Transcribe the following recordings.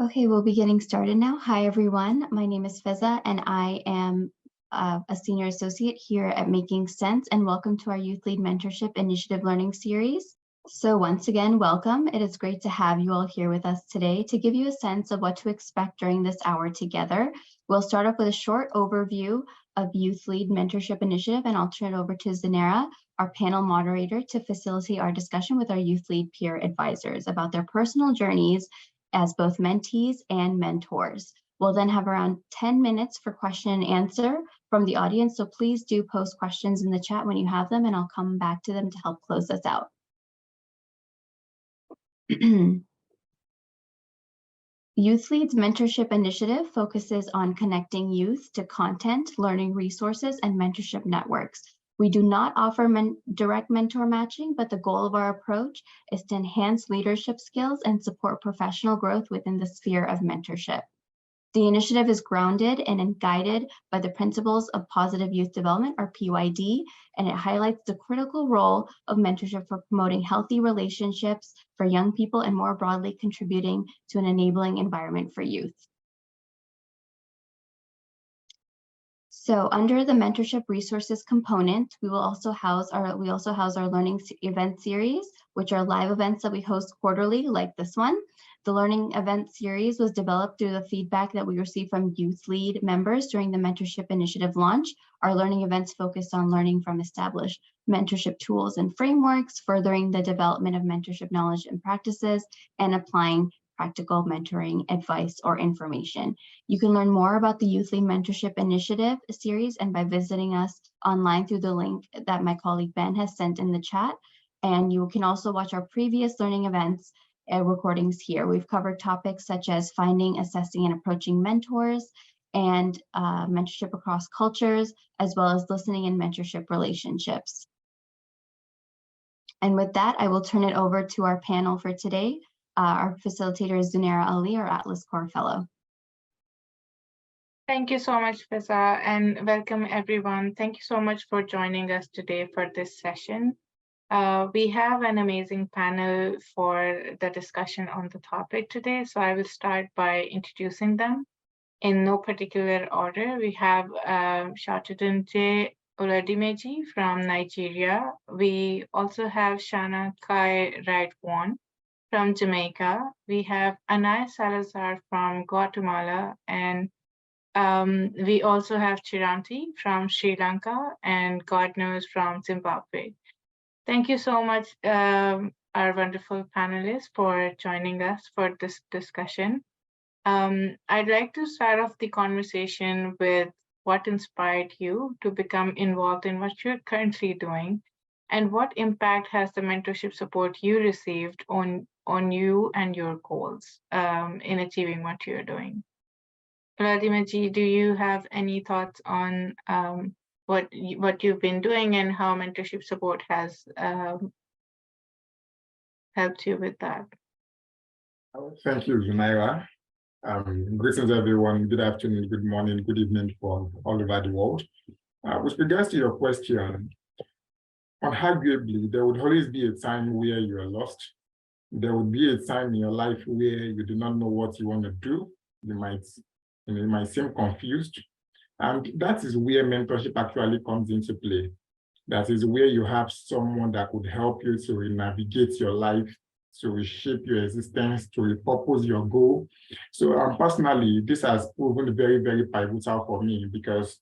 Okay, we'll be getting started now. Hi, everyone. My name is Feza, and I am a senior associate here at Making Sense, and welcome to our YouthLead Mentorship Initiative Learning Series. So once again, welcome. It is great to have you all here with us today to give you a sense of what to expect during this hour together. We'll start off with a short overview of YouthLead Mentorship Initiative, and I'll turn it over to Zanera, our panel moderator, to facilitate our discussion with our YouthLead peer advisors about their personal journeys as both mentees and mentors. We'll then have around 10 minutes for question and answer from the audience, so please do post questions in the chat when you have them, and I'll come back to them to help close us out. YouthLead's Mentorship Initiative focuses on connecting youth to content, learning resources, and mentorship networks. We do not offer direct mentor matching, but the goal of our approach is to enhance leadership skills and support professional growth within the sphere of mentorship. The initiative is grounded and guided by the principles of positive youth development, or PYD, and it highlights the critical role of mentorship for promoting healthy relationships for young people and more broadly contributing to an enabling environment for youth. So under the mentorship resources component, we also house our learning event series, which are live events that we host quarterly, like this one. The learning event series was developed through the feedback that we received from YouthLead members during the mentorship initiative launch. Our learning events focus on learning from established mentorship tools and frameworks, furthering the development of mentorship knowledge and practices, and applying practical mentoring advice or information. You can learn more about the YouthLead Mentorship Initiative series and by visiting us online through the link that my colleague Ben has sent in the chat. And you can also watch our previous learning events recordings here. We've covered topics such as finding, assessing, and approaching mentors, and mentorship across cultures, as well as listening and mentorship relationships. And with that, I will turn it over to our panel for today. Our facilitator is Zanera Ali, our Atlas Core Fellow. Thank you so much, Feza, and welcome everyone. Thank you so much for joining us today for this session. We have an amazing panel for the discussion on the topic today, so I will start by introducing them in no particular order. We have Shatutunde Oladimeji from Nigeria. We also have Shana Kai Wright-Won from Jamaica. We have Anais Salazar from Guatemala, and we also have Chiranti from Sri Lanka, and God knows from Zimbabwe. Thank you so much, our wonderful panelists, for joining us for this discussion. I'd like to start off the conversation with what inspired you to become involved in what you're currently doing, and what impact has the mentorship support you received on you and your goals in achieving what you're doing. Oladimeji, do you have any thoughts on what you've been doing and how mentorship support has helped you with that? Thank you, Zunaira. Greetings, everyone. Good afternoon, good morning, good evening from all over the world. With regards to your question, unarguably, there would always be a time where you are lost. There would be a time in your life where you do not know what you want to do. You might seem confused. And that is where mentorship actually comes into play. That is where you have someone that could help you to navigate your life, to reshape your existence, to repurpose your goal. So personally, this has proven very, very pivotal for me, because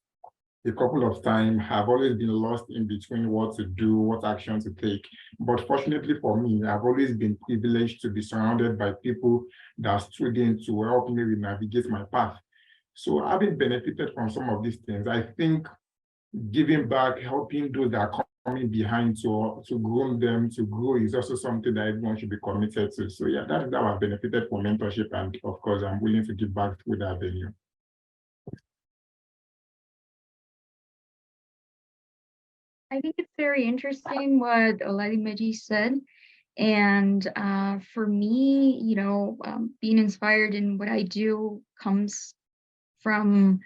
a couple of times I've always been lost in between what to do, what action to take. But fortunately for me, I've always been privileged to be surrounded by people that stood in to help me navigate my path. So having benefited from some of these things, I think giving back, helping those that are coming behind to groom them, to grow, is also something that everyone should be committed to. So yeah, that is how I've benefited from mentorship, and of course, I'm willing to give back through that venue. I think it's very interesting what Oladimeji said. And for me, being inspired in what I do comes from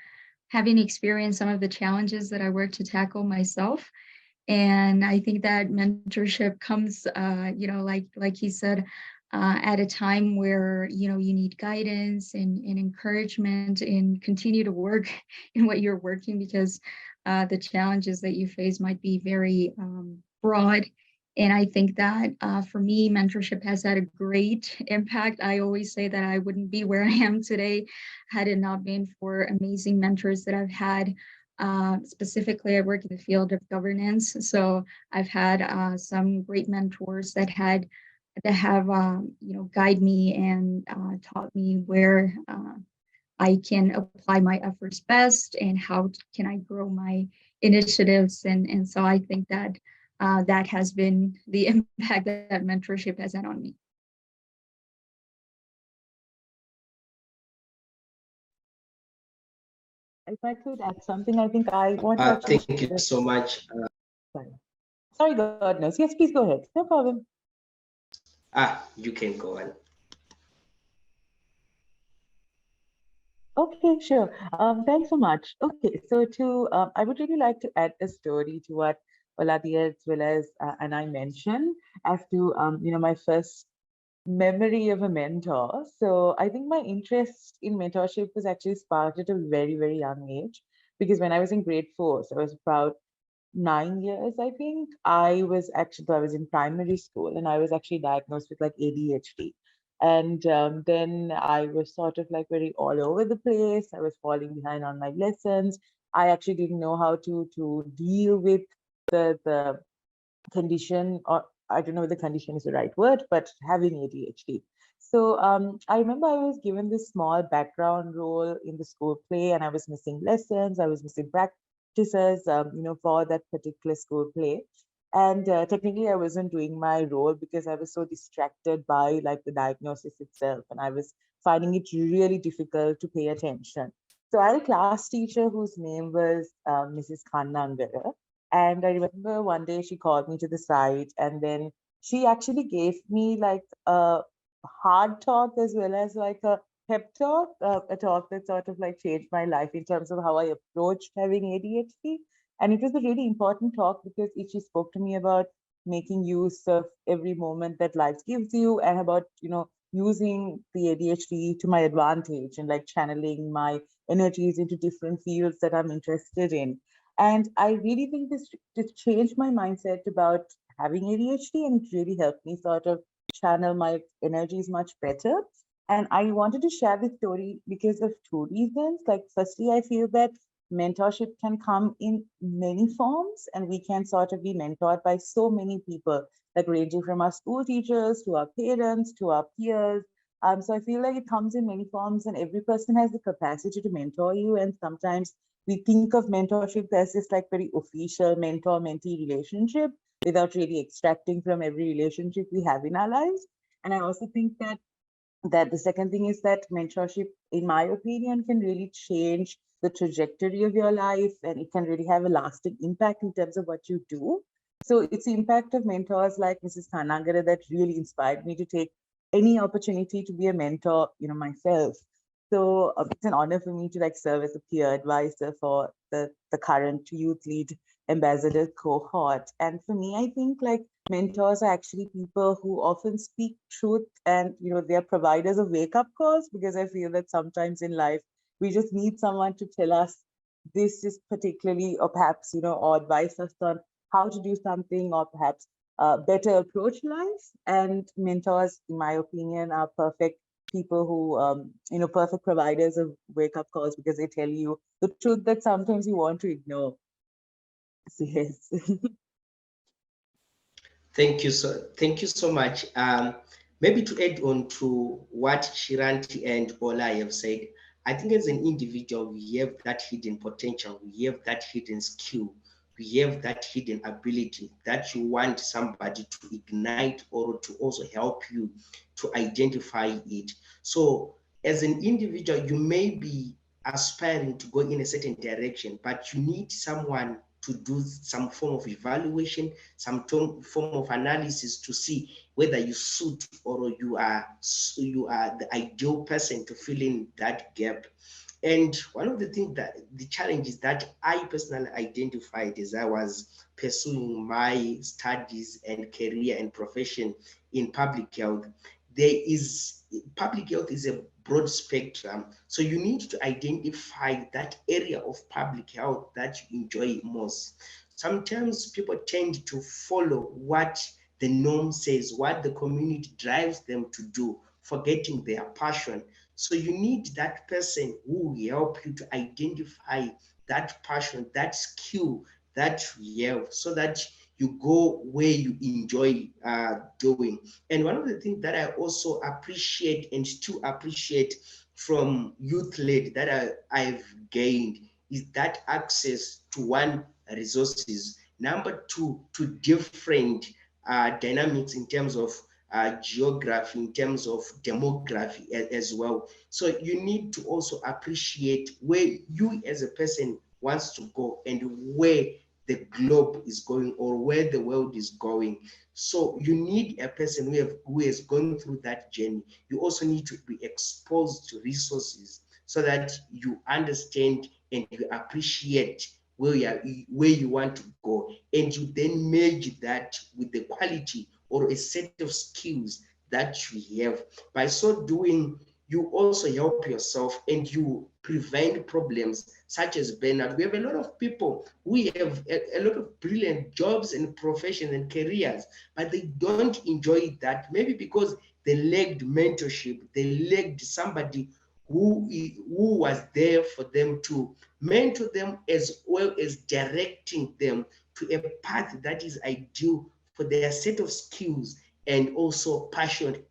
having experienced some of the challenges that I work to tackle myself. And I think that mentorship comes, like he said, at a time where, you need guidance and encouragement and continue to work in what you're working, because the challenges that you face might be very broad. And I think that for me, mentorship has had a great impact. I always say that I wouldn't be where I am today had it not been for amazing mentors that I've had. Specifically, I work in the field of governance. So I've had some great mentors that have guide me and taught me where I can apply my efforts best and how can I grow my initiatives. And so I think that that has been the impact that mentorship has had on me. If I could add something, I think I want to actually. Thank you so much. Sorry, goodness. Yes, please go ahead. No problem. You can go on. Okay, sure. Thanks so much. Okay, so I would really like to add a story to what Oladia as well as and I mentioned as to my first memory of a mentor. So I think my interest in mentorship was actually sparked at a very, very young age, because when I was in grade 4, so I was about 9 years, I think, I was in primary school and I was actually diagnosed with like ADHD. And then I was sort of like very all over the place. I was falling behind on my lessons. I actually didn't know how to deal with the condition, or I don't know if the condition is the right word, but having ADHD. So I remember I was given this small background role in the school play, and I was missing lessons, I was missing practices, for that particular school play. And technically, I wasn't doing my role because I was so distracted by like the diagnosis itself, and I was finding it really difficult to pay attention. So I had a class teacher whose name was Mrs. Kannangara. And I remember one day she called me to the side, and then she actually gave me like a hard talk as well as like a pep talk, a talk that sort of like changed my life in terms of how I approached having ADHD. And it was a really important talk because she spoke to me about making use of every moment that life gives you, and about, using the ADHD to my advantage and like channeling my energies into different fields that I'm interested in. And I really think this changed my mindset about having ADHD, and it really helped me sort of channel my energies much better. And I wanted to share this story because of two reasons. Like, firstly, I feel that mentorship can come in many forms, and we can sort of be mentored by so many people, like ranging from our school teachers to our parents to our peers. So I feel like it comes in many forms, and every person has the capacity to mentor you. And sometimes we think of mentorship as this like very official mentor-mentee relationship without really extracting from every relationship we have in our lives. And I also think that the second thing is that mentorship, in my opinion, can really change the trajectory of your life, and it can really have a lasting impact in terms of what you do. So it's the impact of mentors like Mrs. Kannangara that really inspired me to take any opportunity to be a mentor, myself. So it's an honor for me to like serve as a peer advisor for the current YouthLead Ambassadors cohort. And for me, I think like mentors are actually people who often speak truth, and they're providers of wake-up calls, because I feel that sometimes in life we just need someone to tell us this is particularly, or perhaps or advise us on how to do something, or perhaps better approach life. And mentors, in my opinion, are perfect people who perfect providers of wake-up calls, because they tell you the truth that sometimes you want to ignore. So, yes. Thank you so much. Maybe to add on to what Shiranti and Ola have said, I think as an individual, we have that hidden potential, we have that hidden skill, we have that hidden ability that you want somebody to ignite or to also help you to identify it. So as an individual, you may be aspiring to go in a certain direction, but you need someone to do some form of evaluation, some form of analysis to see whether you suit or you are the ideal person to fill in that gap. And one of the things the challenges that I personally identified as I was pursuing my studies and career and profession in public health, public health is a broad spectrum. So you need to identify that area of public health that you enjoy most. Sometimes people tend to follow what the norm says, what the community drives them to do, forgetting their passion. So you need that person who will help you to identify that passion, that skill that you have, so that you go where you enjoy doing. And one of the things that I also appreciate and still appreciate from YouthLead that I've gained is that access to one, resources, number two, to different dynamics in terms of geography, in terms of demography as well. So you need to also appreciate where you as a person wants to go and where the globe is going or where the world is going. So you need a person who has gone through that journey. You also need to be exposed to resources so that you understand and you appreciate where you want to go, and you then merge that with the quality or a set of skills that you have. By so doing, you also help yourself and you prevent problems such as burnout. We have a lot of people who have a lot of brilliant jobs and professions and careers, but they don't enjoy that, maybe because they lacked mentorship, they lacked somebody who was there for them to mentor them, as well as directing them to a path that is ideal for their set of skills and also passion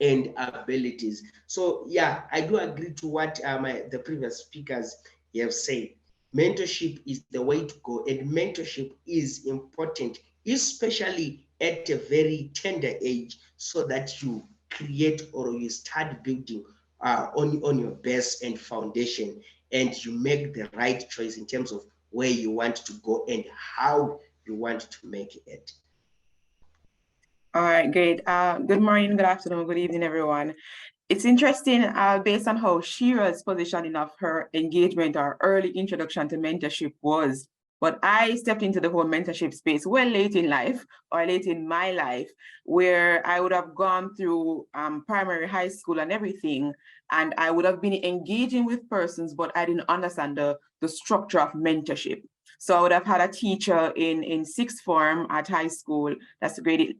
and abilities. So yeah, I do agree to what the previous speakers have said. Mentorship is the way to go, and mentorship is important, especially at a very tender age, so that you create or you start building on your base and foundation, and you make the right choice in terms of where you want to go and how you want to make it. All right, great. Good morning, good afternoon, good evening, everyone. It's interesting based on how Shira's positioning of her engagement or early introduction to mentorship was. But I stepped into the whole mentorship space well late in life, or late in my life, where I would have gone through primary, high school and everything, and I would have been engaging with persons, but I didn't understand the structure of mentorship. So I would have had a teacher in sixth form at high school, that's grade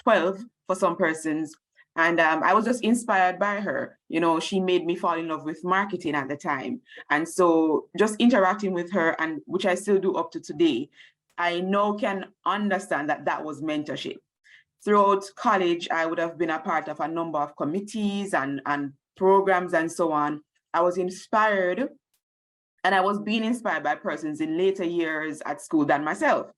12 for some persons. And I was just inspired by her. You know, she made me fall in love with marketing at the time. And so just interacting with her, and which I still do up to today, I now can understand that that was mentorship. Throughout college, I would have been a part of a number of committees and programs and so on. I was inspired, and I was being inspired by persons in later years at school than myself.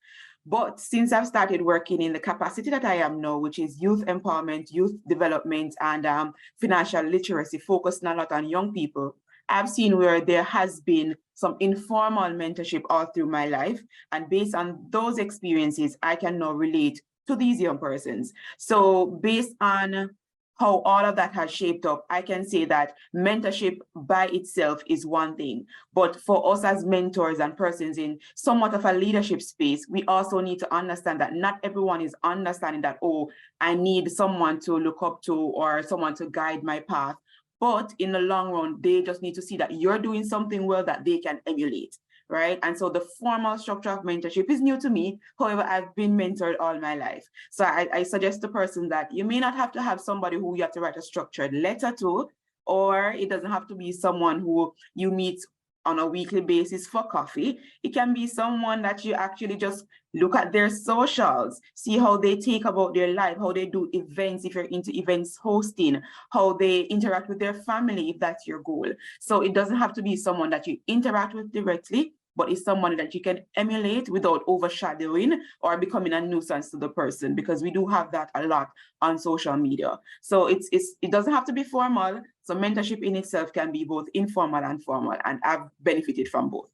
But since I've started working in the capacity that I am now, which is youth empowerment, youth development, and financial literacy, focusing a lot on young people, I've seen where there has been some informal mentorship all through my life. And based on those experiences, I can now relate to these young persons. So based on how all of that has shaped up, I can say that mentorship by itself is one thing, but for us as mentors and persons in somewhat of a leadership space, we also need to understand that not everyone is understanding that, oh, I need someone to look up to or someone to guide my path. But in the long run, they just need to see that you're doing something well that they can emulate, right? And so the formal structure of mentorship is new to me. However, I've been mentored all my life. So I suggest to person that you may not have to have somebody who you have to write a structured letter to, or it doesn't have to be someone who you meet on a weekly basis for coffee. It can be someone that you actually just look at their socials, see how they take about their life, how they do events, if you're into events hosting, how they interact with their family, if that's your goal. So it doesn't have to be someone that you interact with directly, but it's someone that you can emulate without overshadowing or becoming a nuisance to the person, because we do have that a lot on social media. So it doesn't have to be formal. So mentorship in itself can be both informal and formal, and I've benefited from both.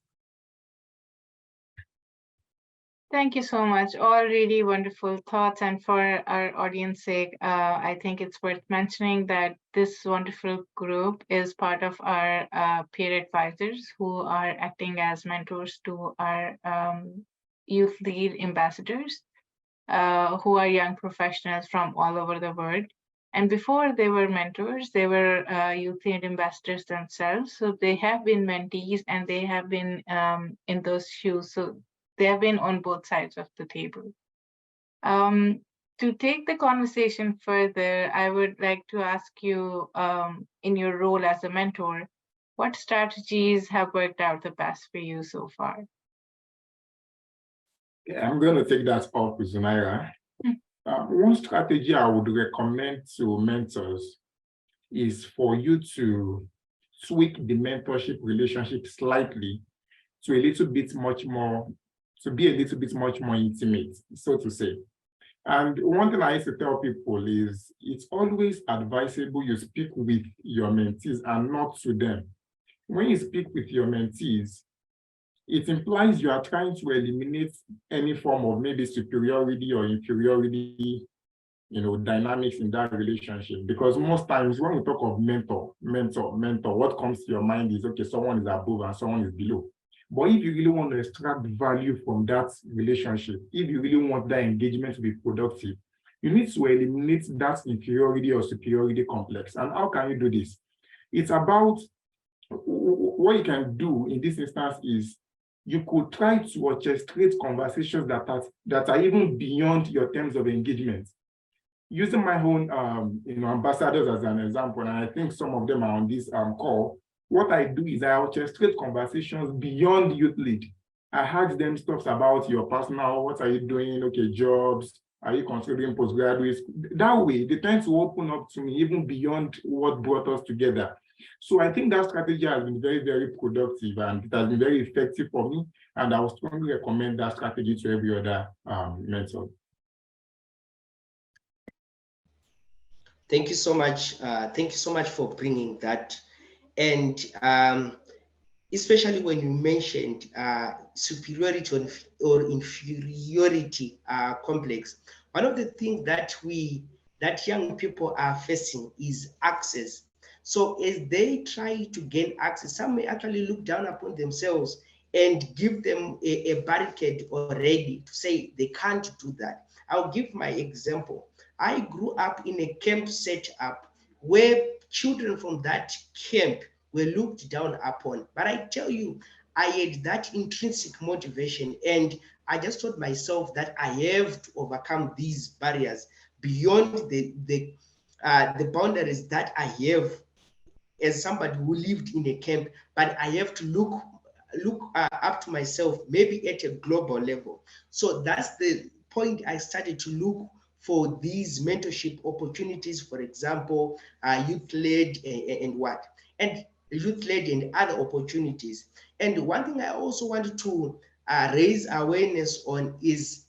Thank you so much. All really wonderful thoughts. And for our audience sake, I think it's worth mentioning that this wonderful group is part of our peer advisors who are acting as mentors to our YouthLead Ambassadors, who are young professionals from all over the world. And before they were mentors, they were YouthLead ambassadors themselves. So they have been mentees and they have been in those shoes. So they have been on both sides of the table. To take the conversation further, I would like to ask you, in your role as a mentor, what strategies have worked out the best for you so far? Yeah, I'm going to take that up with Zunaira. One strategy I would recommend to mentors is for you to tweak the mentorship relationship slightly to a little bit much more, to be a little bit much more intimate, so to say. And one thing I used to tell people is it's always advisable you speak with your mentees and not to them. When you speak with your mentees, it implies you are trying to eliminate any form of maybe superiority or inferiority, dynamics in that relationship. Because most times when we talk of mentor, what comes to your mind is, okay, someone is above and someone is below. But if you really want to extract value from that relationship, if you really want that engagement to be productive, you need to eliminate that inferiority or superiority complex. And how can you do this? It's about what you can do in this instance is you could try to orchestrate conversations that are even beyond your terms of engagement. Using my own ambassadors as an example, and I think some of them are on this call, what I do is I orchestrate conversations beyond YouthLead. I ask them stuff about your personal, what are you doing, okay, jobs, are you considering postgraduates? That way, they tend to open up to me even beyond what brought us together. So I think that strategy has been very, very productive and it has been very effective for me. And I would strongly recommend that strategy to every other mentor. Thank you so much. Thank you so much for bringing that. And especially when you mentioned superiority or inferiority complex, one of the things that young people are facing is access. So as they try to gain access, some may actually look down upon themselves and give them a barricade already to say they can't do that. I'll give my example. I grew up in a camp setup where children from that camp were looked down upon. But I tell you, I had that intrinsic motivation and I just told myself that I have to overcome these barriers beyond the boundaries that I have as somebody who lived in a camp, but I have to look up to myself, maybe at a global level. So that's the point I started to look for these mentorship opportunities, for example, YouthLead and YouthLead and other opportunities. And one thing I also wanted to raise awareness on is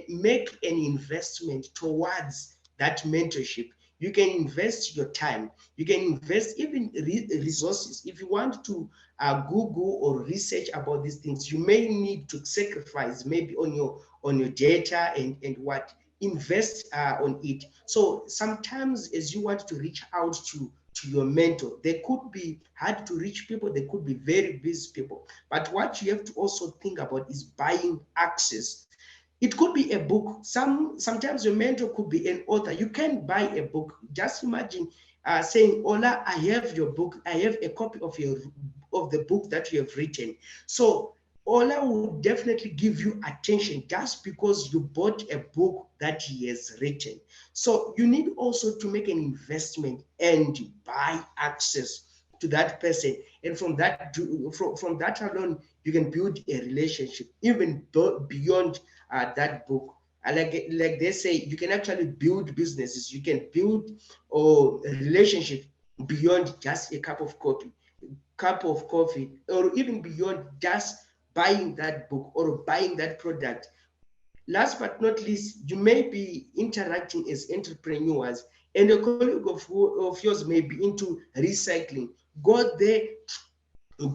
make an investment towards that mentorship. You can invest your time. You can invest even resources. If you want to Google or research about these things, you may need to sacrifice maybe on your data and what invest on it. So sometimes as you want to reach out to your mentor, they could be hard to reach people, they could be very busy people. But what you have to also think about is buying access. It could be a book. Sometimes your mentor could be an author. You can buy a book. Just imagine saying, Ola, I have your book. I have a copy of the book that you have written. So Ola will definitely give you attention just because you bought a book that he has written. So you need also to make an investment and buy access to that person. And from that alone, you can build a relationship even beyond that book. Like they say, you can actually build businesses. You can build a relationship beyond just a cup of coffee, or even beyond just buying that book or buying that product. Last but not least, you may be interacting as entrepreneurs and a colleague of yours may be into recycling. Go there,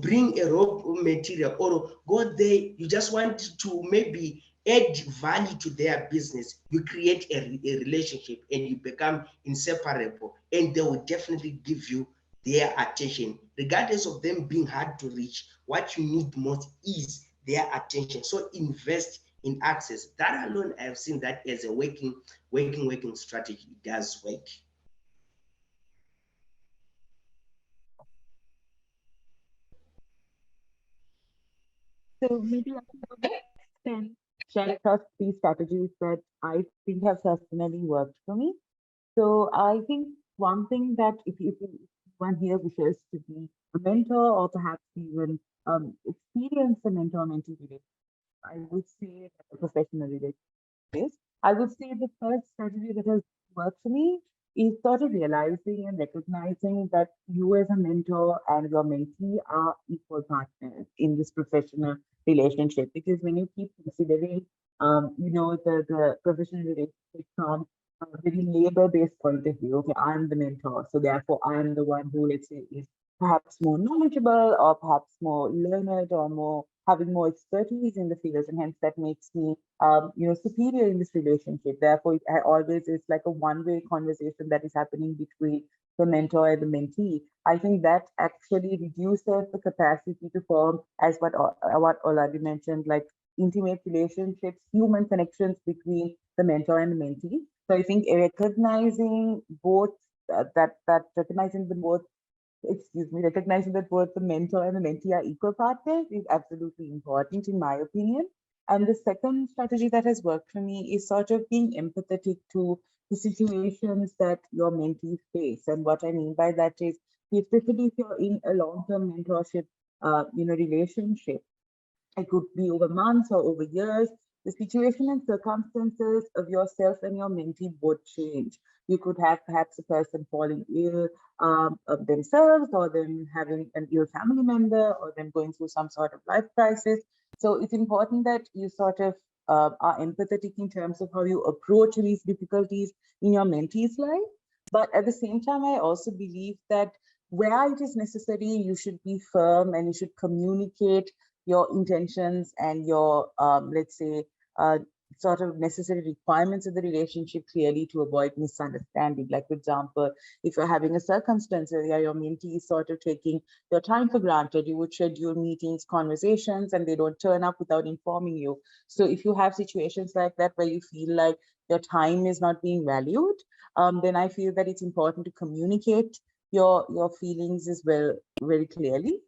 bring a raw material, or go there, you just want to maybe add value to their business. You create a relationship and you become inseparable, and they will definitely give you their attention, regardless of them being hard to reach. What you need most is their attention. So invest in access. That alone, I have seen that as a working strategy. It does work. So maybe I can go next and share across three strategies that I think have personally worked for me. So I think one thing that if one here wishes to be a mentor or perhaps even experience a mentor-mentee relationship, I would say that a professional relationship is. I would say the first strategy that has worked for me is sort of realizing and recognizing that you as a mentor and your mentee are equal partners in this professional relationship. Because when you keep considering, the professional relationship from a very labor-based point of view, okay, I'm the mentor, so therefore I'm the one who, let's say, is perhaps more knowledgeable or perhaps more learned or more having more expertise in the field, and hence that makes me superior in this relationship. Therefore, it always is like a one-way conversation that is happening between the mentor and the mentee. I think that actually reduces the capacity to form, as what Oladi mentioned, like intimate relationships, human connections between the mentor and the mentee. So I think recognizing both recognizing the both recognizing that both the mentor and the mentee are equal partners is absolutely important, in my opinion. And the second strategy that has worked for me is sort of being empathetic to the situations that your mentees face. And what I mean by that is, especially if you're in a long-term mentorship, relationship, it could be over months or over years. The situation and circumstances of yourself and your mentee both change. You could have perhaps a person falling ill of themselves, or them having an ill family member, or them going through some sort of life crisis. So it's important that you sort of are empathetic in terms of how you approach these difficulties in your mentee's life. But at the same time, I also believe that where it is necessary, you should be firm and you should communicate your intentions and your, let's say, sort of necessary requirements of the relationship clearly to avoid misunderstanding. Like, for example, if you're having a circumstance where your mentee is sort of taking your time for granted, you would schedule meetings, conversations, and they don't turn up without informing you. So if you have situations like that where you feel like your time is not being valued, then I feel that it's important to communicate your feelings as well very clearly.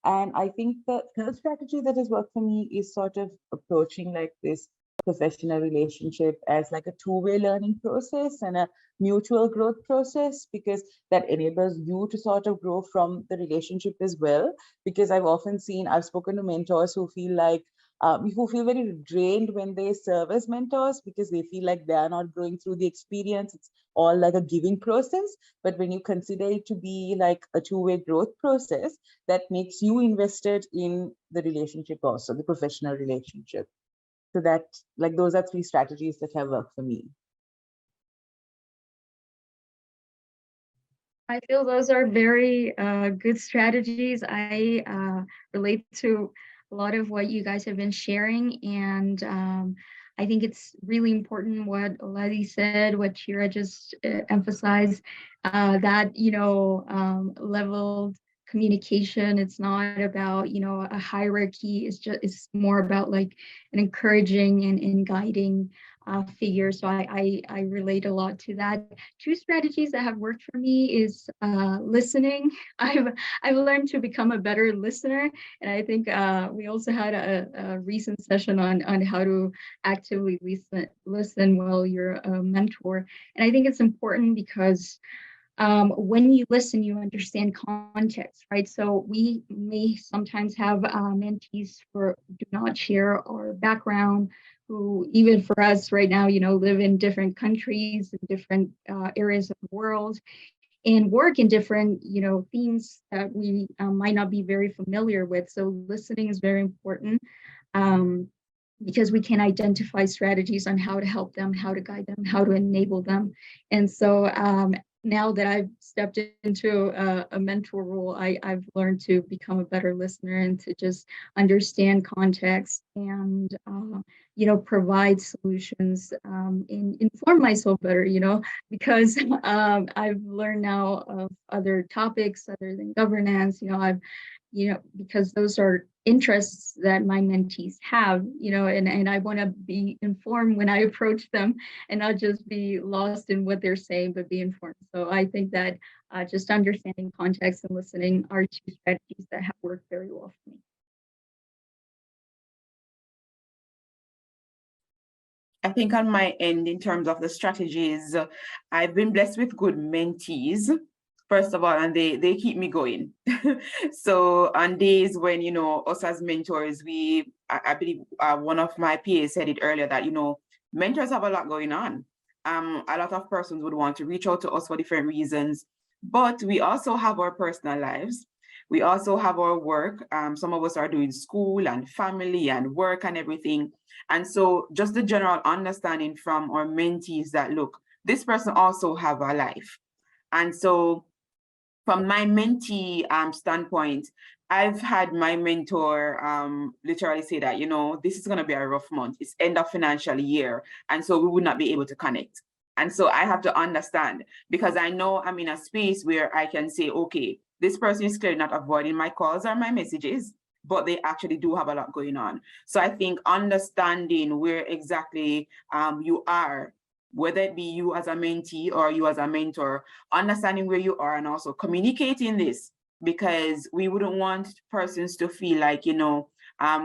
And I think the third strategy that has worked for me is sort of approaching like this professional relationship as like a two-way learning process and a mutual growth process, because that enables you to sort of grow from the relationship as well. Because I've spoken to mentors who feel like, who feel very drained when they serve as mentors because they feel like they are not going through the experience. It's all like a giving process. But when you consider it to be like a two-way growth process, that makes you invested in the relationship also, the professional relationship. So that, like, those are three strategies that have worked for me. I feel those are very good strategies. I relate to a lot of what you guys have been sharing, and I think it's really important what Oladi said, what Shira just emphasized, that leveled communication. It's not about a hierarchy. It's more about like an encouraging and guiding figure. So I relate a lot to that. Two strategies that have worked for me is listening. I've learned to become a better listener, and I think we also had a recent session on how to actively listen while you're a mentor. And I think it's important because when you listen, you understand context, right? So we may sometimes have mentees who do not share our background, who even for us right now, live in different countries, in different areas of the world, and work in different, themes that we might not be very familiar with. So listening is very important. Because we can identify strategies on how to help them, how to guide them, how to enable them. And so now that I've stepped into a mentor role, I've learned to become a better listener and to just understand context and, provide solutions and inform myself better, because I've learned now of other topics other than governance, because those are interests that my mentees have, and I want to be informed when I approach them and not just be lost in what they're saying, but be informed. So I think that just understanding context and listening are two strategies that have worked very well for me. I think on my end, in terms of the strategies, I've been blessed with good mentees, first of all, and they keep me going. So on days when, you know, us as mentors, I believe one of my PAs said it earlier that, you know, mentors have a lot going on. A lot of persons would want to reach out to us for different reasons, but we also have our personal lives. We also have our work. Some of us are doing school and family and work and everything. And so just the general understanding from our mentees that, look, this person also have a life. And so from my mentee standpoint, I've had my mentor literally say that, you know, this is going to be a rough month. It's end of financial year. And so we would not be able to connect. And so I have to understand, because I know I'm in a space where I can say, okay, this person is clearly not avoiding my calls or my messages, but they actually do have a lot going on. So I think understanding where exactly you are, whether it be you as a mentee or you as a mentor, understanding where you are and also communicating this, because we wouldn't want persons to feel like, you know,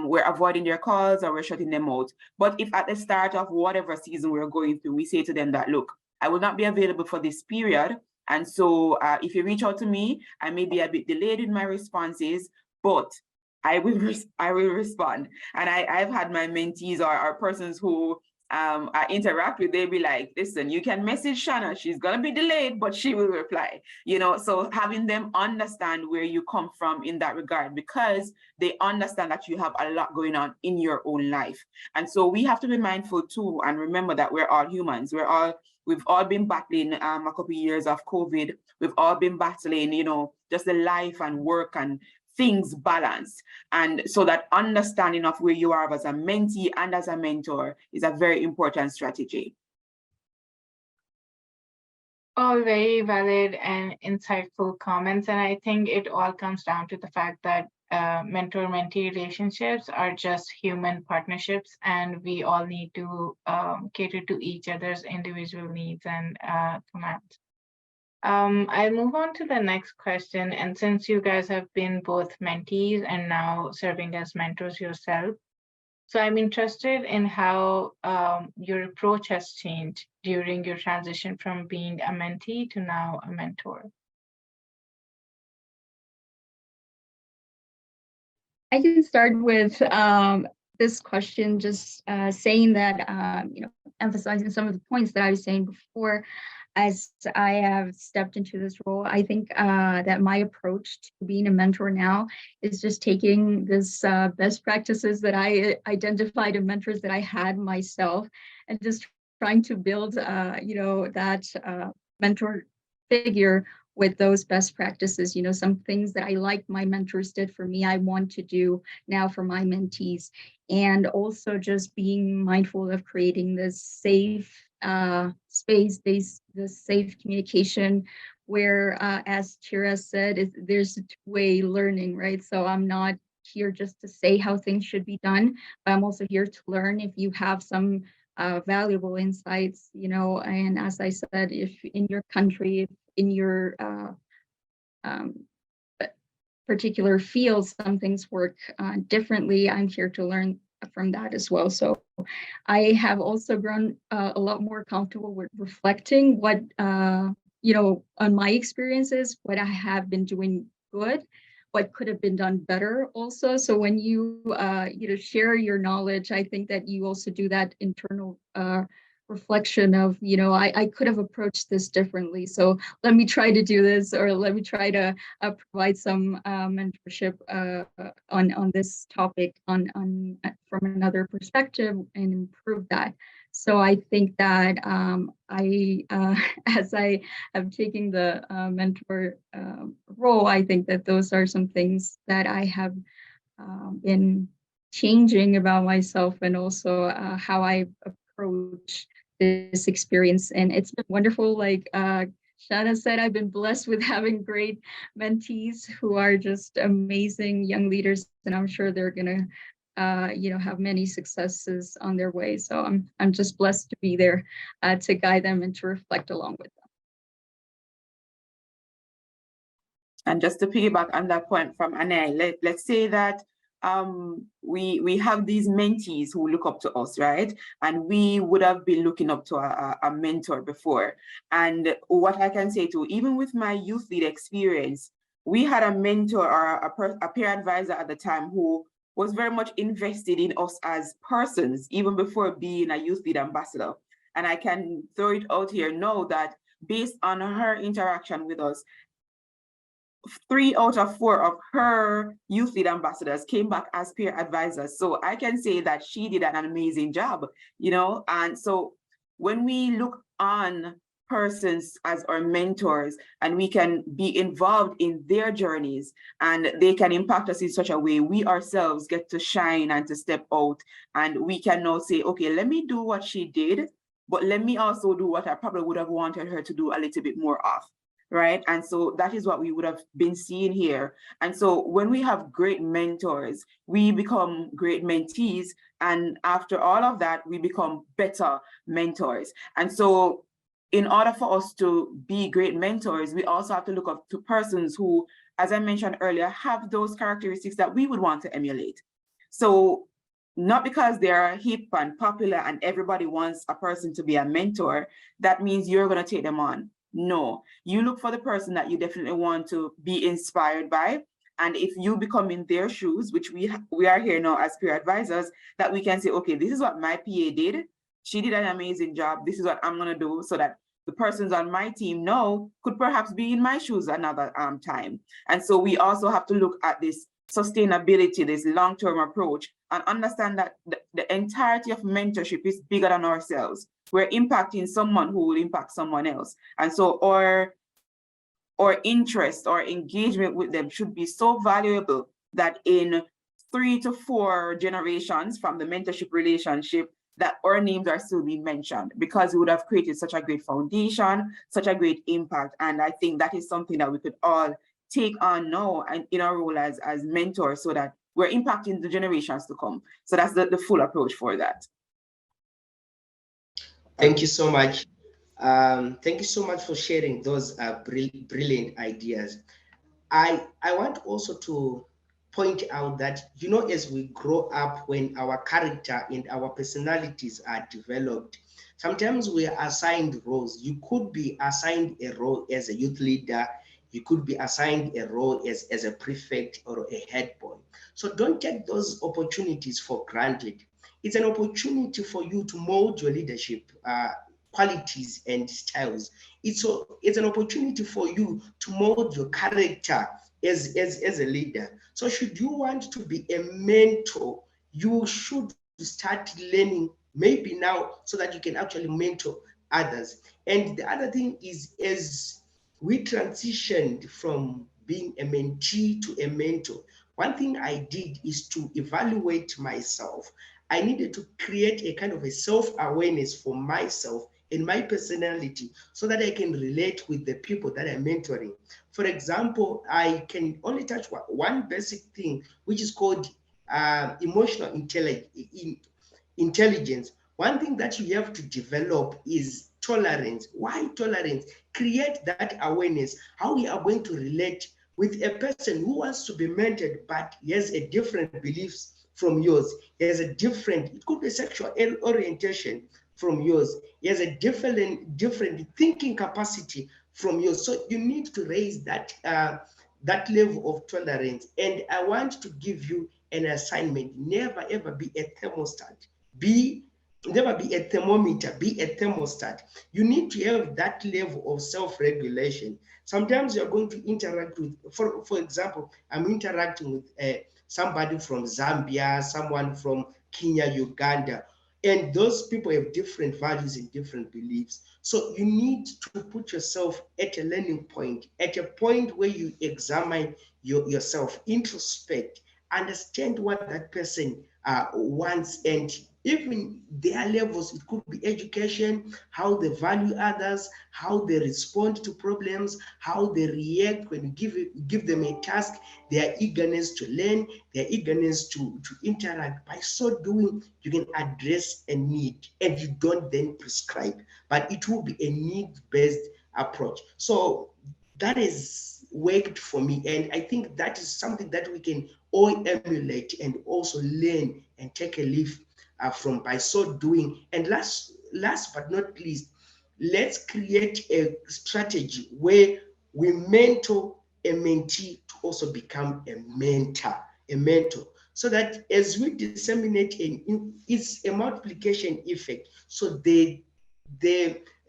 we're avoiding their calls or we're shutting them out. But if at the start of whatever season we're going through, we say to them that, look, I will not be available for this period. And so if you reach out to me, I may be a bit delayed in my responses, but I will respond. And I've had my mentees or persons who I interact with, they'll be like, listen, you can message Shanna, she's gonna be delayed, but she will reply, you know. So having them understand where you come from in that regard, because they understand that you have a lot going on in your own life. And so we have to be mindful too, and remember that we're all humans. We've all been battling a couple of years of COVID. We've all been battling, you know, just the life and work and things balanced. And so that understanding of where you are as a mentee and as a mentor is a very important strategy. All very valid and insightful comments. And I think it all comes down to the fact that mentor-mentee relationships are just human partnerships, and we all need to cater to each other's individual needs and commands. I'll move on to the next question. And since you guys have been both mentees and now serving as mentors yourself, so I'm interested in how your approach has changed during your transition from being a mentee to now a mentor. I can start with this question, just saying that, you know, emphasizing some of the points that I was saying before. As I have stepped into this role, I think that my approach to being a mentor now is just taking this best practices that I identified in mentors that I had myself, and just trying to build, you know, that mentor figure with those best practices. You know, some things that I like my mentors did for me, I want to do now for my mentees. And also just being mindful of creating this safe space, this safe communication where, as Chira said, there's a two-way learning, right? So I'm not here just to say how things should be done, but I'm also here to learn. If you have some valuable insights, you know, and as I said, if in your country, if in your particular field, some things work differently, I'm here to learn from that as well. So I have also grown a lot more comfortable with reflecting what, you know, on my experiences, what I have been doing good, what could have been done better also. So when you, you know, share your knowledge, I think that you also do that internal reflection of, you know, I could have approached this differently. So let me try to do this, or let me try to provide some mentorship on this topic on from another perspective and improve that. So I think that as I have taken the mentor role, I think that those are some things that I have been changing about myself, and also how I approach this experience. And it's been wonderful. Like Shanna said, I've been blessed with having great mentees who are just amazing young leaders, and I'm sure they're gonna you know, have many successes on their way. So I'm just blessed to be there to guide them and to reflect along with them. And just to piggyback on that point from Anay, let's say that we have these mentees who look up to us, right? And we would have been looking up to a mentor before. And what I can say too, even with my YouthLead experience, we had a mentor or a peer advisor at the time who was very much invested in us as persons, even before being a YouthLead ambassador. And I can throw it out here now that based on her interaction with us, 3 out of 4 of her YouthLead ambassadors came back as peer advisors. So I can say that she did an amazing job, you know. And so when we look on persons as our mentors and we can be involved in their journeys and they can impact us in such a way, we ourselves get to shine and to step out, and we can now say, okay, let me do what she did, but let me also do what I probably would have wanted her to do a little bit more of. Right. And so that is what we would have been seeing here. And so when we have great mentors, we become great mentees. And after all of that, we become better mentors. And so in order for us to be great mentors, we also have to look up to persons who, as I mentioned earlier, have those characteristics that we would want to emulate. So not because they're hip and popular and everybody wants a person to be a mentor, that means you're going to take them on. No, you look for the person that you definitely want to be inspired by. And if you become in their shoes, which we are here now as peer advisors, that we can say, okay, this is what my PA did. She did an amazing job. This is what I'm going to do, so that the persons on my team now could perhaps be in my shoes another time. And so we also have to look at this sustainability, this long-term approach, and understand that the entirety of mentorship is bigger than ourselves. We're impacting someone who will impact someone else. And so our interest or engagement with them should be so valuable that in 3 to 4 generations from the mentorship relationship, that our names are still being mentioned, because we would have created such a great foundation, such a great impact. And I think that is something that we could all take on now and in our role as mentors, so that we're impacting the generations to come. So that's the full approach for that. Thank you so much. Thank you so much for sharing those brilliant ideas. I want also to point out that, you know, as we grow up, when our character and our personalities are developed, sometimes we are assigned roles. You could be assigned a role as a youth leader. You could be assigned a role as a prefect or a head boy. So don't take those opportunities for granted. It's an opportunity for you to mold your leadership qualities and styles. It's an opportunity for you to mold your character as a leader. So should you want to be a mentor, you should start learning maybe now, so that you can actually mentor others. And the other thing is, as we transitioned from being a mentee to a mentor, one thing I did is to evaluate myself. I needed to create a kind of a self-awareness for myself and my personality, so that I can relate with the people that I'm mentoring. For example, I can only touch one basic thing, which is called emotional intelligence. One thing that you have to develop is tolerance. Why tolerance? Create that awareness, how we are going to relate with a person who wants to be mentored, but he has a different beliefs from yours. He has a different, it could be sexual orientation from yours. He has a different thinking capacity from yours. So you need to raise that that level of tolerance. And I want to give you an assignment. Never ever be a thermostat. Never be a thermometer, be a thermostat. You need to have that level of self-regulation. Sometimes you're going to interact with, for example, I'm interacting with somebody from Zambia, someone from Kenya, Uganda, and those people have different values and different beliefs. So you need to put yourself at a learning point, at a point where you examine yourself, introspect, understand what that person wants, and even their levels. It could be education, how they value others, how they respond to problems, how they react when you give them a task, their eagerness to learn, their eagerness to interact. By so doing, you can address a need, and you don't then prescribe, but it will be a need-based approach. So that is worked for me. And I think that is something that we can all emulate and also learn and take a leaf from by so doing. And last but not least, let's create a strategy where we mentor a mentee to also become a mentor, so that as we disseminate, it's a multiplication effect. So the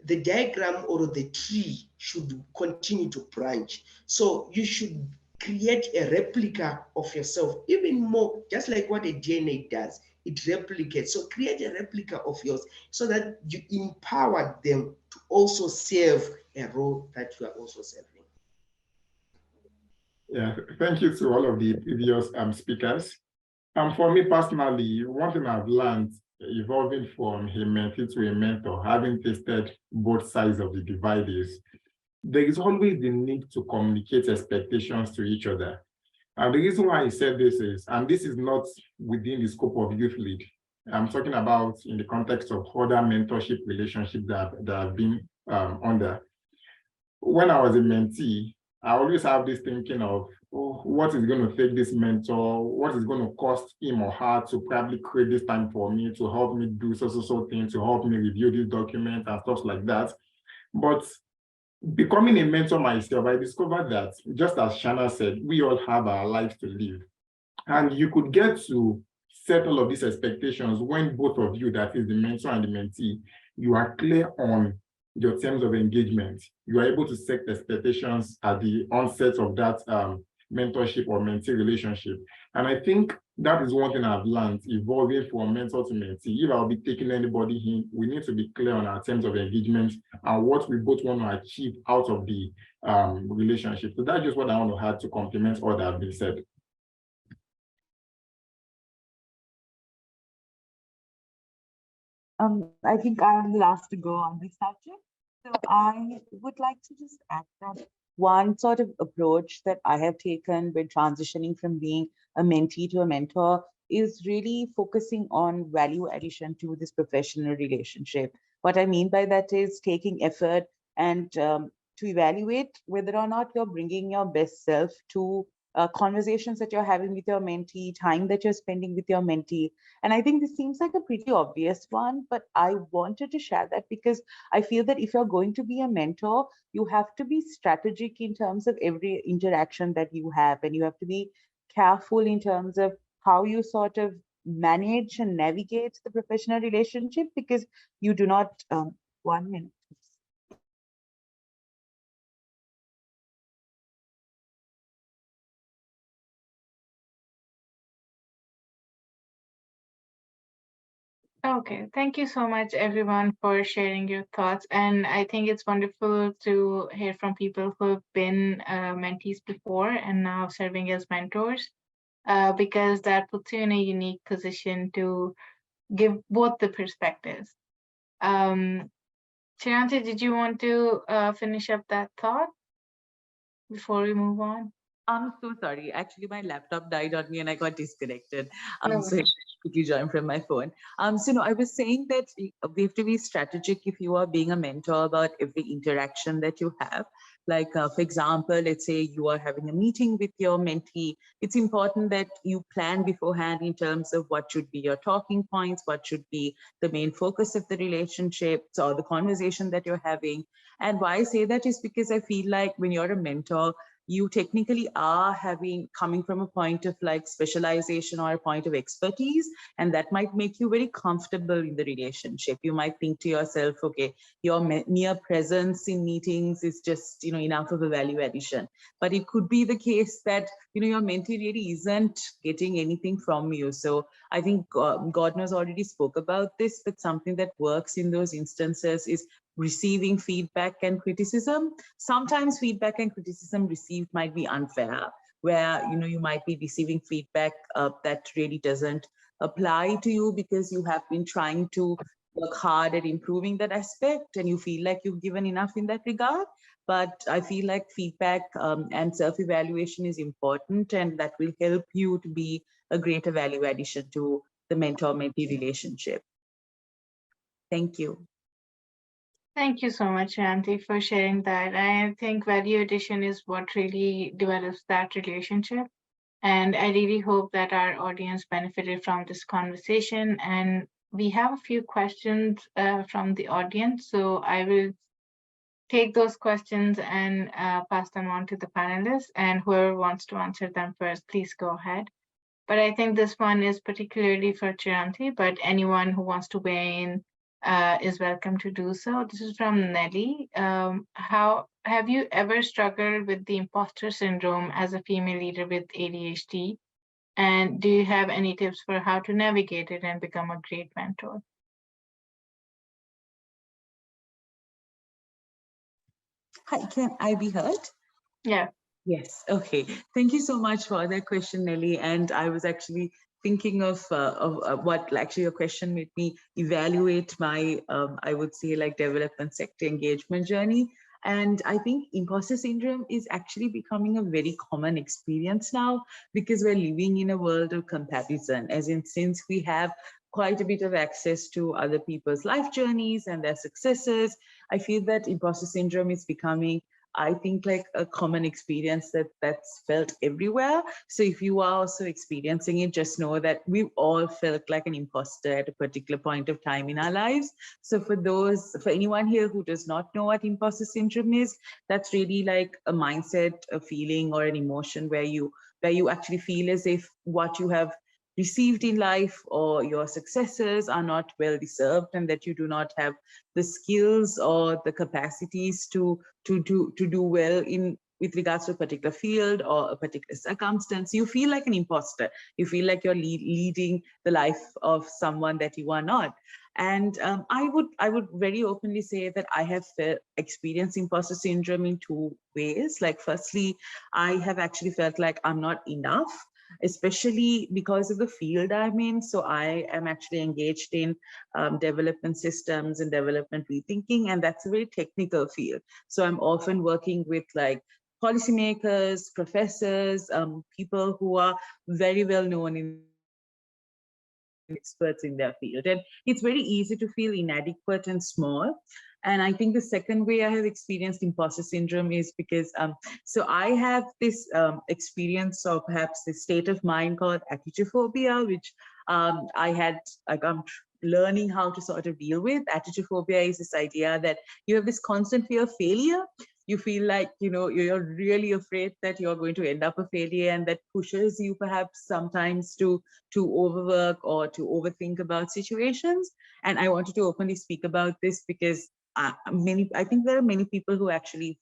diagram or the tree should continue to branch. So you should create a replica of yourself, even more, just like what a DNA does. It replicates. So create a replica of yours so that you empower them to also serve a role that you are also serving. Yeah, thank you to all of the previous speakers. For me personally, one thing I've learned evolving from a mentee to a mentor, having tasted both sides of the divide, is there is always the need to communicate expectations to each other. And the reason why I said this is, and this is not within the scope of YouthLead, I'm talking about in the context of other mentorship relationships that I've been under. When I was a mentee, I always have this thinking of, oh, what is going to take this mentor? What is going to cost him or her to probably create this time for me, to help me do so things, to help me review this document and stuff like that. But becoming a mentor myself, I discovered that, just as Shanna said, we all have our lives to live. And you could get to set all of these expectations when both of you, that is the mentor and the mentee, you are clear on your terms of engagement. You are able to set expectations at the onset of that mentorship or mentee relationship. And I think that is one thing I've learned, evolving from mentor to mentee. If I'll be taking anybody in, we need to be clear on our terms of engagement and what we both want to achieve out of the relationship. So that's just what I want to add to complement all that have been said. I think I'm the last to go on this subject. So I would like to just add that one sort of approach that I have taken when transitioning from being a mentee to a mentor is really focusing on value addition to this professional relationship. What I mean by that is taking effort and to evaluate whether or not you're bringing your best self to conversations that you're having with your mentee, time that you're spending with your mentee. And I think this seems like a pretty obvious one, but I wanted to share that because I feel that if you're going to be a mentor, you have to be strategic in terms of every interaction that you have, and you have to be careful in terms of how you sort of manage and navigate the professional relationship, because you do not, 1 minute. Okay, thank you so much, everyone, for sharing your thoughts. And I think it's wonderful to hear from people who have been mentees before and now serving as mentors, because that puts you in a unique position to give both the perspectives. Chiranti, did you want to finish up that thought before we move on? I'm so sorry. Actually, my laptop died on me and I got disconnected. No So I quickly joined from my phone. So no, I was saying that we have to be strategic if you are being a mentor about every interaction that you have. Like, for example, let's say you are having a meeting with your mentee. It's important that you plan beforehand in terms of what should be your talking points, what should be the main focus of the relationship or the conversation that you're having. And why I say that is because I feel like when you're a mentor, you technically are coming from a point of like specialization or a point of expertise, and that might make you very comfortable in the relationship. You might think to yourself, okay, your mere presence in meetings is just, enough of a value addition. But it could be the case that, your mentee really isn't getting anything from you. So I think God knows already spoke about this, but something that works in those instances is receiving feedback and criticism. Sometimes feedback and criticism received might be unfair, where you might be receiving feedback that really doesn't apply to you because you have been trying to work hard at improving that aspect and you feel like you've given enough in that regard. But I feel like feedback and self-evaluation is important, and that will help you to be a greater value addition to the mentor-mentee relationship. Thank you. Thank you so much, Shanti, for sharing that. I think value addition is what really develops that relationship. And I really hope that our audience benefited from this conversation. And we have a few questions from the audience. So I will take those questions and pass them on to the panelists. And whoever wants to answer them first, please go ahead. But I think this one is particularly for Chiranti, but anyone who wants to weigh in is welcome to do so. This is from Nelly. How have you ever struggled with the imposter syndrome as a female leader with ADHD? And do you have any tips for how to navigate it and become a great mentor? Hi, can I be heard? Yeah. Yes. Okay. Thank you so much for that question, Nelly. And I was actually thinking of what actually your question made me evaluate my, I would say, like development sector engagement journey. And I think imposter syndrome is actually becoming a very common experience now because we're living in a world of comparison, as in since we have quite a bit of access to other people's life journeys and their successes, I feel that imposter syndrome is becoming, I think, like a common experience that's felt everywhere. So if you are also experiencing it, just know that we've all felt like an imposter at a particular point of time in our lives. So for anyone here who does not know what imposter syndrome is, that's really like a mindset, a feeling, or an emotion where you actually feel as if what you have received in life or your successes are not well deserved, and that you do not have the skills or the capacities to do well in with regards to a particular field or a particular circumstance. You feel like an imposter. You feel like you're leading the life of someone that you are not. And I would very openly say that I have experienced imposter syndrome in two ways. Like, firstly, I have actually felt like I'm not enough, especially because of the field I'm in. So I am actually engaged in development systems and development rethinking, and that's a very technical field. So I'm often working with like policymakers, professors, people who are very well known in experts in their field. And it's very easy to feel inadequate and small. And I think the second way I have experienced imposter syndrome is because, so I have this experience of perhaps this state of mind called atychophobia, which I had, like, I'm learning how to sort of deal with. Atychophobia is this idea that you have this constant fear of failure. You feel like, you know, you're really afraid that you're going to end up a failure, and that pushes you perhaps sometimes to overwork or to overthink about situations. And I wanted to openly speak about this because I think there are many people who actually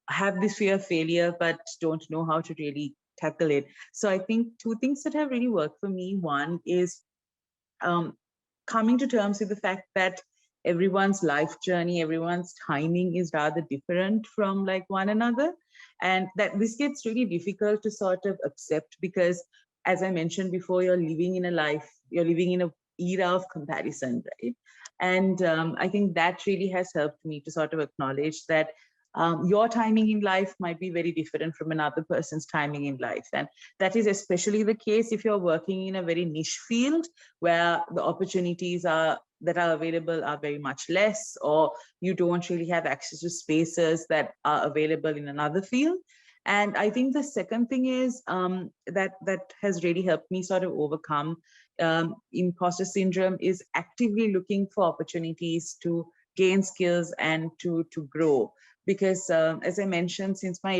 have this fear of failure but don't know how to really tackle it. So I think two things that have really worked for me. One is coming to terms with the fact that everyone's life journey, everyone's timing is rather different from like one another. And that this gets really difficult to sort of accept because, as I mentioned before, you're living in an era of comparison, right? And I think that really has helped me to sort of acknowledge that your timing in life might be very different from another person's timing in life. And that is especially the case if you're working in a very niche field where the opportunities that are available are very much less, or you don't really have access to spaces that are available in another field. And I think the second thing is that has really helped me sort of overcome imposter syndrome is actively looking for opportunities to gain skills and to grow. Because as I mentioned, since my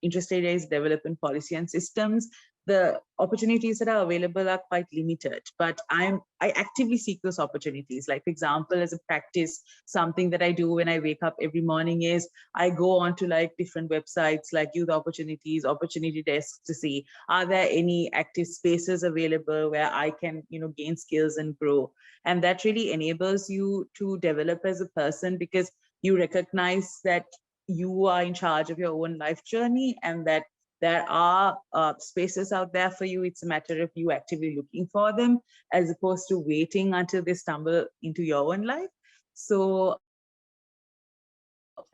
interest area is development policy and systems, the opportunities that are available are quite limited, but I actively seek those opportunities. Like, for example, as a practice, something that I do when I wake up every morning is I go onto like different websites like Youth Opportunities, Opportunity Desks to see, are there any active spaces available where I can, you know, gain skills and grow. And that really enables you to develop as a person because you recognize that you are in charge of your own life journey and that there are spaces out there for you. It's a matter of you actively looking for them as opposed to waiting until they stumble into your own life. So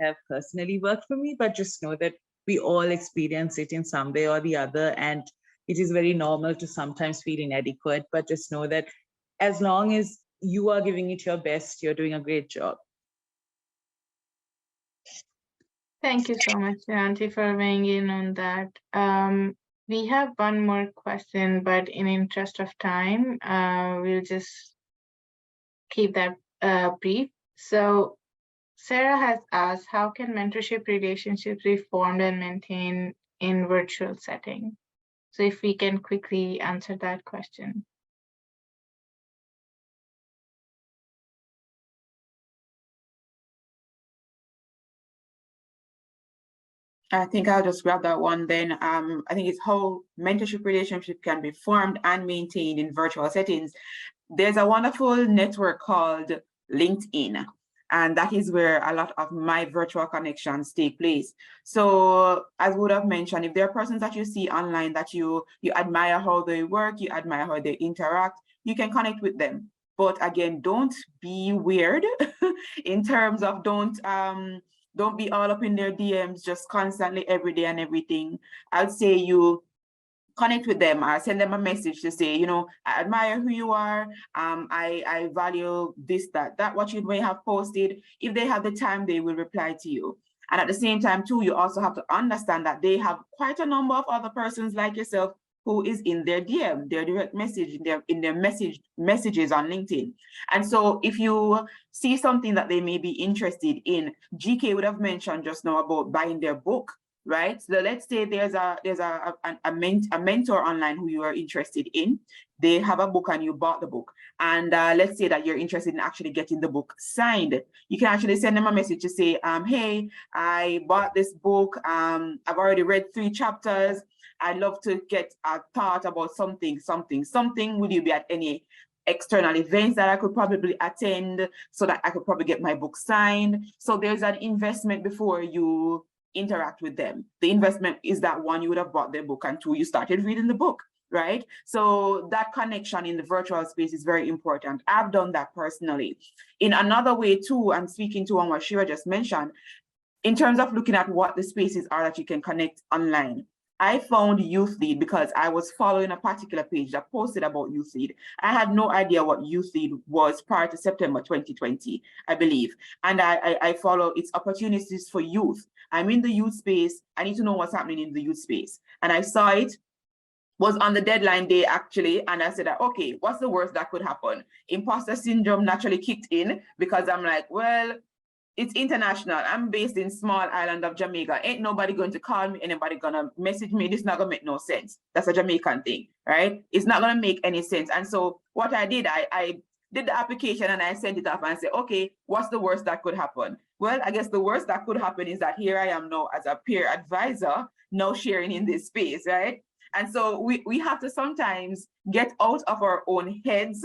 have personally worked for me, but just know that we all experience it in some way or the other. And it is very normal to sometimes feel inadequate, but just know that as long as you are giving it your best, you're doing a great job. Thank you so much, Shanti, for weighing in on that. We have one more question, but in interest of time, we'll just keep that brief. So Sarah has asked, how can mentorship relationships be formed and maintained in virtual setting? So if we can quickly answer that question. I think I'll just grab that one then. I think it's how mentorship relationship can be formed and maintained in virtual settings. There's a wonderful network called LinkedIn, and that is where a lot of my virtual connections take place. So as would have mentioned, if there are persons that you see online that you admire how they work, you admire how they interact, you can connect with them. But again, don't be weird in terms of don't be all up in their DMs just constantly every day and everything. I'd say you connect with them. I send them a message to say, you know, I admire who you are. I value this, that what you may have posted. If they have the time, they will reply to you. And at the same time, too, you also have to understand that they have quite a number of other persons like yourself who is in their DM, their direct message, in their messages on LinkedIn. And so if you see something that they may be interested in, GK would have mentioned just now about buying their book, right? So let's say there's a mentor online who you are interested in. They have a book and you bought the book. And let's say that you're interested in actually getting the book signed. You can actually send them a message to say, hey, I bought this book. I've already read 3 chapters. I'd love to get a thought about something. Would you be at any external events that I could probably attend so that I could probably get my book signed? So there's an investment before you interact with them. The investment is that 1, you would have bought their book, and 2, you started reading the book, right? So that connection in the virtual space is very important. I've done that personally. In another way too, I'm speaking to what Shira just mentioned, in terms of looking at what the spaces are that you can connect online. I found YouthLead because I was following a particular page that posted about YouthLead. I had no idea what YouthLead was prior to September 2020, I believe. And I follow its opportunities for youth. I'm in the youth space. I need to know what's happening in the youth space. And I saw it was on the deadline day actually. And I said, okay, what's the worst that could happen? Imposter syndrome naturally kicked in because I'm like, well, it's international. I'm based in small island of Jamaica. Ain't nobody going to call me, anybody gonna message me. This is not gonna make no sense. That's a Jamaican thing, right? It's not gonna make any sense. And so what I did, I did the application and I sent it off and said, okay, what's the worst that could happen? Well, I guess the worst that could happen is that here I am now as a peer advisor, now sharing in this space, right? And so we have to sometimes get out of our own heads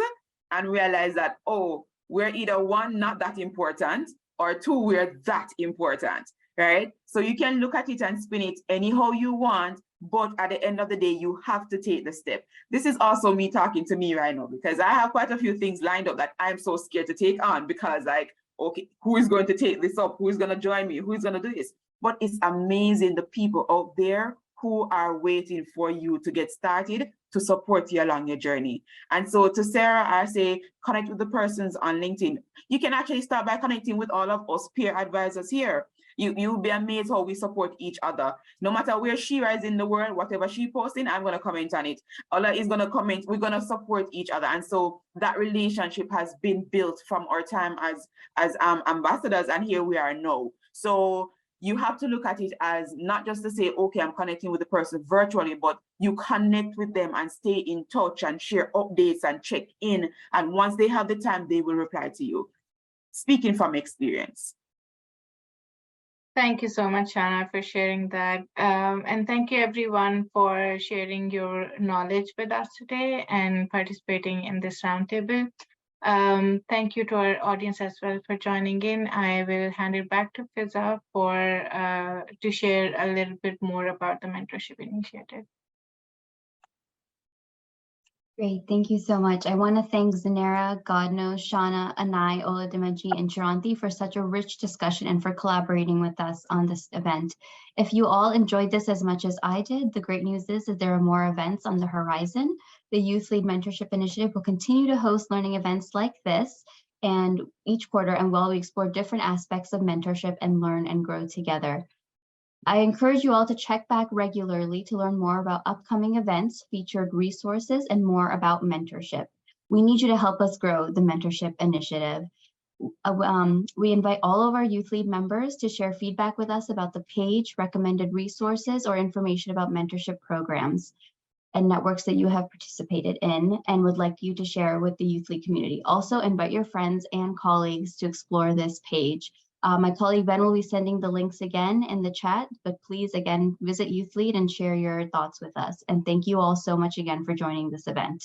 and realize that, oh, we're either 1, not that important, or 2, we're that important, right? So you can look at it and spin it anyhow you want, but at the end of the day, you have to take the step. This is also me talking to me right now, because I have quite a few things lined up that I'm so scared to take on, because like, okay, who is going to take this up? Who is going to join me? Who is going to do this? But it's amazing the people out there who are waiting for you to get started to support you along your journey. And so to Sarah, I say, connect with the persons on LinkedIn. You can actually start by connecting with all of us peer advisors here. You'll be amazed how we support each other. No matter where Shira is in the world, whatever she posting, I'm going to comment on it. Ola is going to comment. We're going to support each other. And so that relationship has been built from our time as ambassadors, and here we are now. So you have to look at it as not just to say, okay, I'm connecting with the person virtually, but you connect with them and stay in touch and share updates and check in. And once they have the time, they will reply to you. Speaking from experience. Thank you so much, Shanna, for sharing that. And thank you everyone for sharing your knowledge with us today and participating in this roundtable. Thank you to our audience as well for joining in. I will hand it back to Fiza to share a little bit more about the mentorship initiative. Great, thank you so much. I want to thank Zanera, Godno, Shauna, Anai, Oladimeji, and Chiranti for such a rich discussion and for collaborating with us on this event. If you all enjoyed this as much as I did, the great news is that there are more events on the horizon. The YouthLead Mentorship Initiative will continue to host learning events like this and each quarter, and while we explore different aspects of mentorship and learn and grow together. I encourage you all to check back regularly to learn more about upcoming events, featured resources, and more about mentorship. We need you to help us grow the mentorship initiative. We invite all of our YouthLead members to share feedback with us about the page, recommended resources, or information about mentorship programs and networks that you have participated in and would like you to share with the YouthLead community. Also invite your friends and colleagues to explore this page. My colleague Ben will be sending the links again in the chat, but please again, visit YouthLead and share your thoughts with us. And thank you all so much again for joining this event.